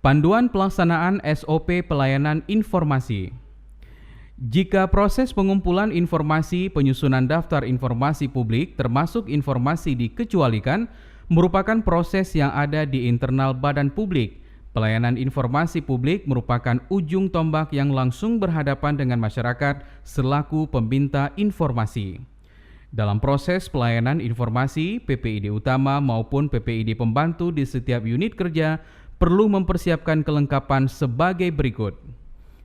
Panduan pelaksanaan SOP pelayanan informasi. Jika proses pengumpulan informasi penyusunan daftar informasi publik termasuk informasi dikecualikan, merupakan proses yang ada di internal badan publik. Pelayanan informasi publik merupakan ujung tombak yang langsung berhadapan dengan masyarakat selaku peminta informasi. Dalam proses pelayanan informasi, PPID utama maupun PPID pembantu di setiap unit kerja perlu mempersiapkan kelengkapan sebagai berikut.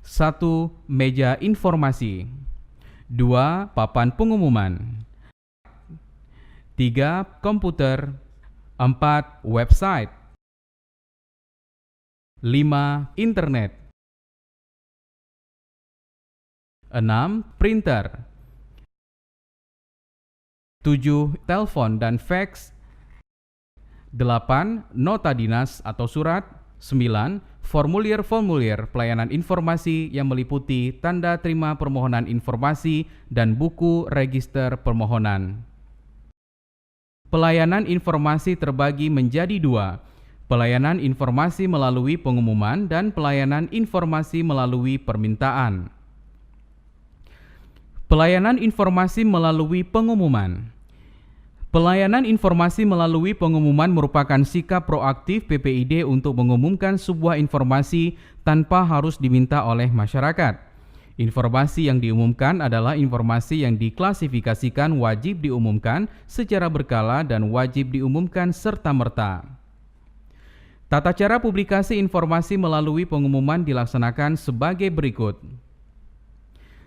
1. Meja informasi. 2. Papan pengumuman. 3. Komputer. 4. Website. 5. Internet. 6. Printer. 7. Telepon dan fax. 8. Nota dinas atau surat. 9. Formulir-formulir pelayanan informasi yang meliputi tanda terima permohonan informasi dan buku register permohonan. Pelayanan informasi terbagi menjadi 2. Pelayanan informasi melalui pengumuman dan pelayanan informasi melalui permintaan. Pelayanan informasi melalui pengumuman. Pelayanan informasi melalui pengumuman merupakan sikap proaktif PPID untuk mengumumkan sebuah informasi tanpa harus diminta oleh masyarakat. Informasi yang diumumkan adalah informasi yang diklasifikasikan wajib diumumkan secara berkala dan wajib diumumkan serta-merta. Tata cara publikasi informasi melalui pengumuman dilaksanakan sebagai berikut.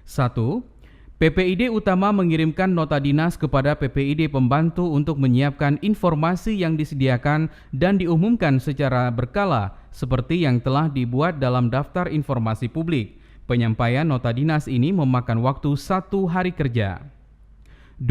1. PPID utama mengirimkan nota dinas kepada PPID pembantu untuk menyiapkan informasi yang disediakan dan diumumkan secara berkala seperti yang telah dibuat dalam daftar informasi publik. Penyampaian nota dinas ini memakan waktu 1 hari kerja. 2.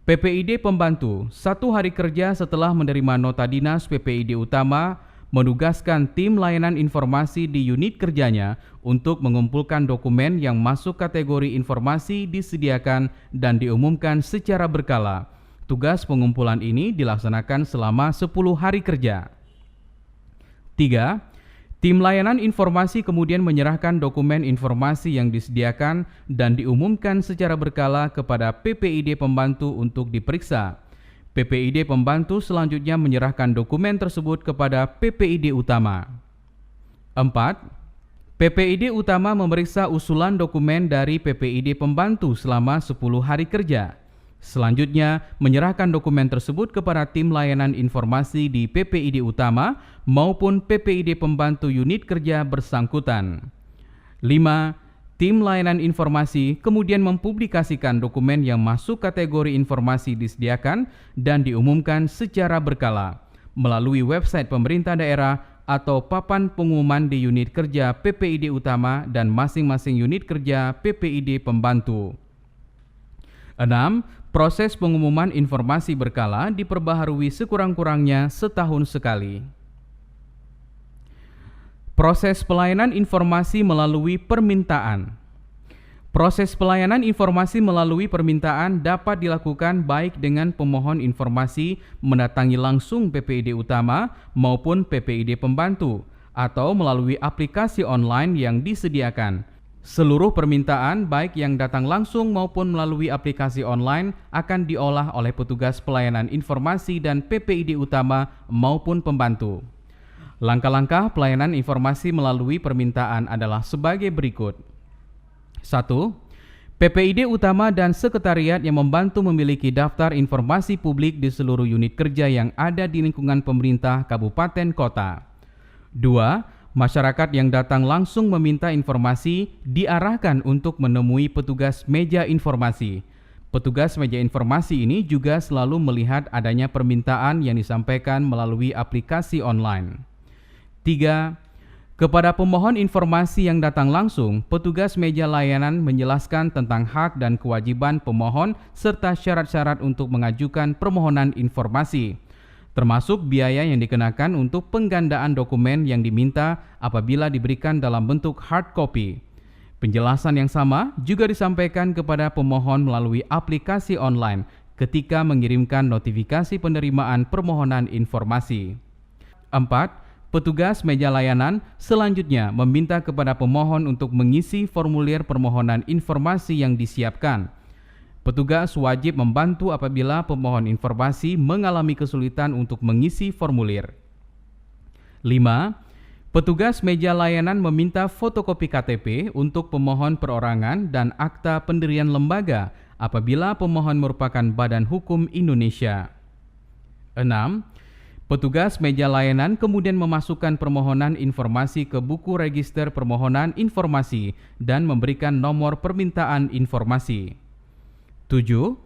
PPID pembantu 1 hari kerja setelah menerima nota dinas PPID utama menugaskan tim layanan informasi di unit kerjanya untuk mengumpulkan dokumen yang masuk kategori informasi disediakan dan diumumkan secara berkala. Tugas pengumpulan ini dilaksanakan selama 10 hari kerja. 3. Tim layanan informasi kemudian menyerahkan dokumen informasi yang disediakan dan diumumkan secara berkala kepada PPID pembantu untuk diperiksa. PPID pembantu selanjutnya menyerahkan dokumen tersebut kepada PPID utama. 4. PPID utama memeriksa usulan dokumen dari PPID pembantu selama 10 hari kerja. Selanjutnya, menyerahkan dokumen tersebut kepada tim layanan informasi di PPID utama maupun PPID pembantu unit kerja bersangkutan. 5. Tim layanan informasi kemudian mempublikasikan dokumen yang masuk kategori informasi disediakan dan diumumkan secara berkala melalui website pemerintah daerah atau papan pengumuman di unit kerja PPID utama dan masing-masing unit kerja PPID pembantu. 6. Proses pengumuman informasi berkala diperbaharui sekurang-kurangnya setahun sekali. Proses pelayanan informasi melalui permintaan. Proses pelayanan informasi melalui permintaan dapat dilakukan baik dengan pemohon informasi mendatangi langsung PPID utama maupun PPID pembantu atau melalui aplikasi online yang disediakan. Seluruh permintaan baik yang datang langsung maupun melalui aplikasi online akan diolah oleh petugas pelayanan informasi dan PPID utama maupun pembantu. Langkah-langkah pelayanan informasi melalui permintaan adalah sebagai berikut. 1. PPID utama dan sekretariat yang membantu memiliki daftar informasi publik di seluruh unit kerja yang ada di lingkungan pemerintah kabupaten kota. 2. Masyarakat yang datang langsung meminta informasi diarahkan untuk menemui petugas meja informasi. Petugas meja informasi ini juga selalu melihat adanya permintaan yang disampaikan melalui aplikasi online. 3. Kepada pemohon informasi yang datang langsung, petugas meja layanan menjelaskan tentang hak dan kewajiban pemohon serta syarat-syarat untuk mengajukan permohonan informasi, termasuk biaya yang dikenakan untuk penggandaan dokumen yang diminta apabila diberikan dalam bentuk hard copy. Penjelasan yang sama juga disampaikan kepada pemohon melalui aplikasi online ketika mengirimkan notifikasi penerimaan permohonan informasi. 4. petugas meja layanan selanjutnya meminta kepada pemohon untuk mengisi formulir permohonan informasi yang disiapkan. Petugas wajib membantu apabila pemohon informasi mengalami kesulitan untuk mengisi formulir. 5. Petugas meja layanan meminta fotokopi KTP untuk pemohon perorangan dan akta pendirian lembaga apabila pemohon merupakan badan hukum Indonesia. 6. Petugas meja layanan kemudian memasukkan permohonan informasi ke buku register permohonan informasi dan memberikan nomor permintaan informasi. 7.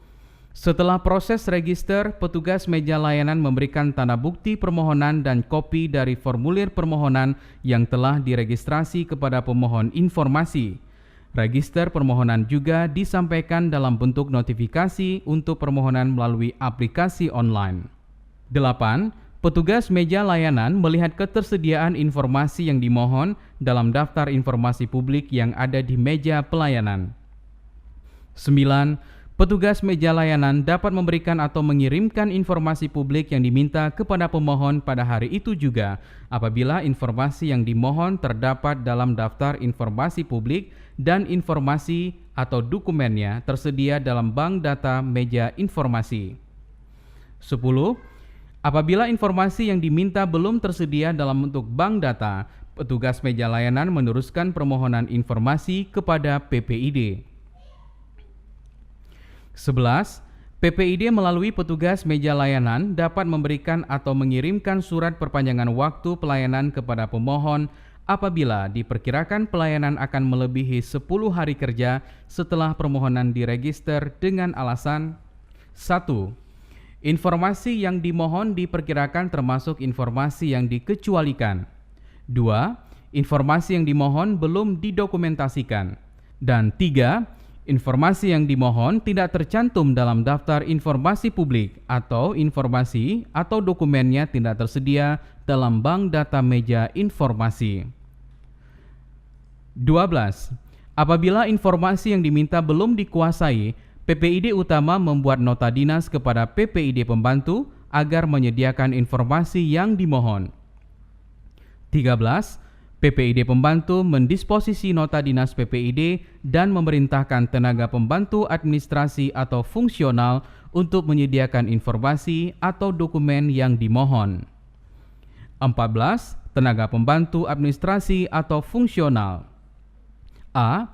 Setelah proses register, petugas meja layanan memberikan tanda bukti permohonan dan kopi dari formulir permohonan yang telah diregistrasi kepada pemohon informasi. Register permohonan juga disampaikan dalam bentuk notifikasi untuk permohonan melalui aplikasi online. 8. Petugas meja layanan melihat ketersediaan informasi yang dimohon dalam daftar informasi publik yang ada di meja pelayanan. 9. Petugas meja layanan dapat memberikan atau mengirimkan informasi publik yang diminta kepada pemohon pada hari itu juga apabila informasi yang dimohon terdapat dalam daftar informasi publik dan informasi atau dokumennya tersedia dalam bank data meja informasi. 10. Apabila informasi yang diminta belum tersedia dalam bentuk bank data, petugas meja layanan meneruskan permohonan informasi kepada PPID. 11. PPID melalui petugas meja layanan dapat memberikan atau mengirimkan surat perpanjangan waktu pelayanan kepada pemohon apabila diperkirakan pelayanan akan melebihi 10 hari kerja setelah permohonan diregister dengan alasan 1. Informasi yang dimohon diperkirakan termasuk informasi yang dikecualikan. 2. Informasi yang dimohon belum didokumentasikan. Dan 3. Informasi yang dimohon tidak tercantum dalam daftar informasi publik atau informasi atau dokumennya tidak tersedia dalam bank data meja informasi. 12. Apabila informasi yang diminta belum dikuasai, PPID utama membuat nota dinas kepada PPID pembantu agar menyediakan informasi yang dimohon. 13. PPID pembantu mendisposisi nota dinas PPID dan memerintahkan tenaga pembantu administrasi atau fungsional untuk menyediakan informasi atau dokumen yang dimohon. 14. Tenaga pembantu administrasi atau fungsional A.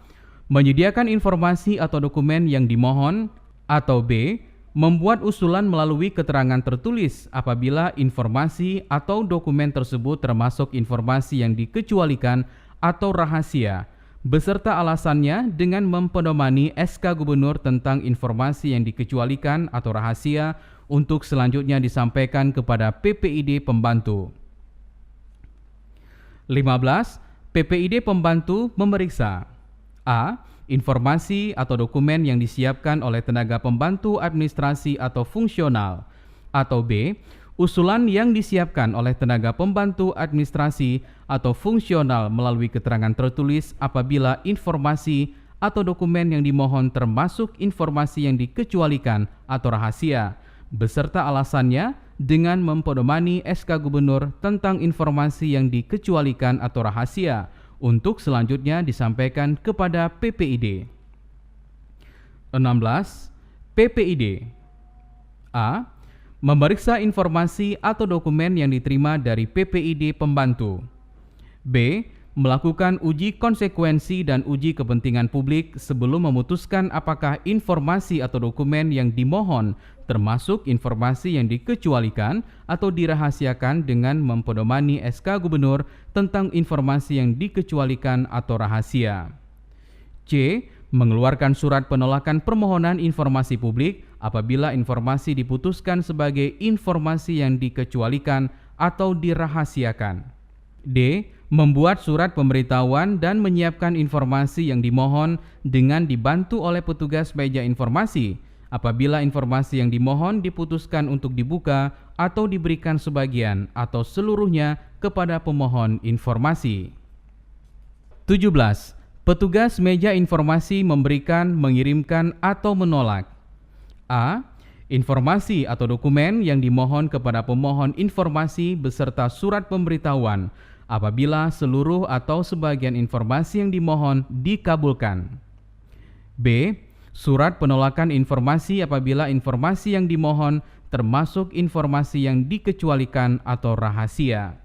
Menyediakan informasi atau dokumen yang dimohon, atau B. Membuat usulan melalui keterangan tertulis apabila informasi atau dokumen tersebut termasuk informasi yang dikecualikan atau rahasia, beserta alasannya dengan mempedomani SK Gubernur tentang informasi yang dikecualikan atau rahasia untuk selanjutnya disampaikan kepada PPID pembantu. 15. PPID pembantu memeriksa A. Informasi atau dokumen yang disiapkan oleh tenaga pembantu administrasi atau fungsional, atau B. Usulan yang disiapkan oleh tenaga pembantu administrasi atau fungsional melalui keterangan tertulis apabila informasi atau dokumen yang dimohon termasuk informasi yang dikecualikan atau rahasia, beserta alasannya dengan mempedomani SK Gubernur tentang informasi yang dikecualikan atau rahasia untuk selanjutnya disampaikan kepada PPID. 16. PPID A. Memeriksa informasi atau dokumen yang diterima dari PPID pembantu. B. Melakukan uji konsekuensi dan uji kepentingan publik sebelum memutuskan apakah informasi atau dokumen yang dimohon termasuk informasi yang dikecualikan atau dirahasiakan dengan mempedomani SK Gubernur tentang informasi yang dikecualikan atau rahasia. C. Mengeluarkan surat penolakan permohonan informasi publik apabila informasi diputuskan sebagai informasi yang dikecualikan atau dirahasiakan. D. Membuat surat pemberitahuan dan menyiapkan informasi yang dimohon dengan dibantu oleh petugas meja informasi apabila informasi yang dimohon diputuskan untuk dibuka atau diberikan sebagian atau seluruhnya kepada pemohon informasi. 17. Petugas meja informasi memberikan, mengirimkan atau menolak A. Informasi atau dokumen yang dimohon kepada pemohon informasi beserta surat pemberitahuan apabila seluruh atau sebagian informasi yang dimohon dikabulkan. B. Surat penolakan informasi apabila informasi yang dimohon termasuk informasi yang dikecualikan atau rahasia.